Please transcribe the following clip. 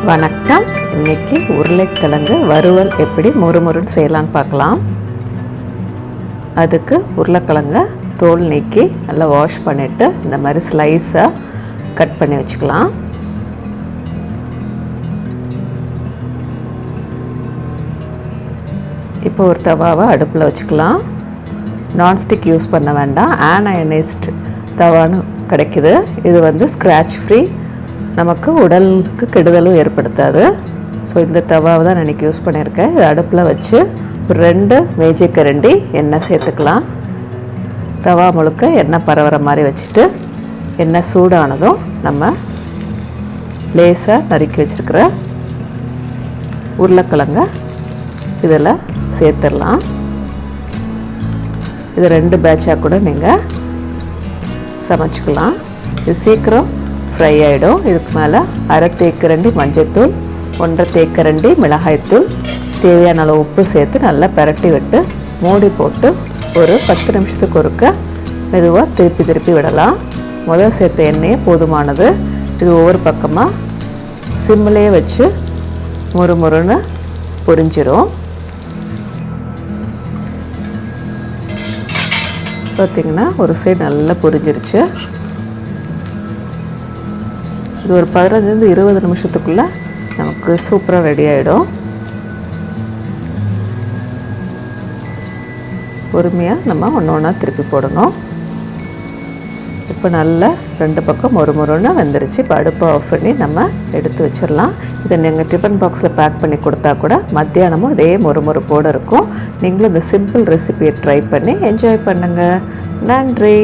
வணக்கம். இன்னைக்கு உருளைக்கிழங்கு வறுவல் எப்படி மொறுமொறுன்னு செய்யலான்னு பார்க்கலாம். அதுக்கு உருளைக்கிழங்க தோல் நீக்கி நல்லா வாஷ் பண்ணிவிட்டு இந்த மாதிரி ஸ்லைஸாக கட் பண்ணி வச்சுக்கலாம். இப்போ ஒரு தவாவை அடுப்பில் வச்சுக்கலாம். நான்ஸ்டிக் யூஸ் பண்ண வேண்டாம், ஆனயனைஸ்ட் தவான்னு கிடைக்குது. இது ஸ்க்ராட்ச் ஃப்ரீ, நமக்கு உடலுக்கு கெடுதலும் ஏற்படுத்தாது. ஸோ இந்த தவாவை தான் நான் இன்றைக்கி யூஸ் பண்ணியிருக்கேன். இது அடுப்பில் வச்சு ஒரு 2 மேஜைக்கரண்டி எண்ணெய் சேர்த்துக்கலாம். தவா முழுக்க எண்ணெய் பரவுற மாதிரி வச்சுட்டு எண்ணெய் சூடானதும் நம்ம லேசாக நறுக்கி வச்சுருக்கிற உருளைக்கிழங்க இதில் சேர்த்துடலாம். இது 2 பேட்சாக கூட நீங்கள் சமைச்சிக்கலாம். இது சீக்கிரம் ஃப்ரை ஆகிடும். இதுக்கு மேலே 1/2 தேக்கரண்டி மஞ்சள்தூள், 1/2 தேக்கரண்டி மிளகாய்த்தூள், தேவையான அளவு உப்பு சேர்த்து நல்லா பரட்டி விட்டு மூடி போட்டு ஒரு 10 நிமிஷத்துக்கு ஒருக்க மெதுவாக திருப்பி விடலாம். முதல் சேர்த்த எண்ணெயே போதுமானது. இது ஒவ்வொரு பக்கமாக சிம்மிலே வச்சு முறுமுறுன்னு பொரிஞ்சிரும். பார்த்திங்கன்னா ஒரு சைடு நல்லா பொரிஞ்சிருச்சு. இது ஒரு 15-20 நிமிஷத்துக்குள்ளே நமக்கு சூப்பராக ரெடி ஆகிடும். பொறுமையாக நம்ம ஒன்றா திருப்பி போடணும். இப்போ நல்லா 2 பக்கம் மொறுமொறுன்னு வெந்துருச்சு. இப்போ அடுப்பை ஆஃப் பண்ணி நம்ம எடுத்து வச்சிடலாம். இதை நீங்கள் டிஃபன் பாக்ஸில் பேக் பண்ணி கொடுத்தா கூட மத்தியானமும் இதே மொறுமொறுப்போடு இருக்கும். நீங்களும் இந்த சிம்பிள் ரெசிபியை ட்ரை பண்ணி என்ஜாய் பண்ணுங்கள். நன்றி.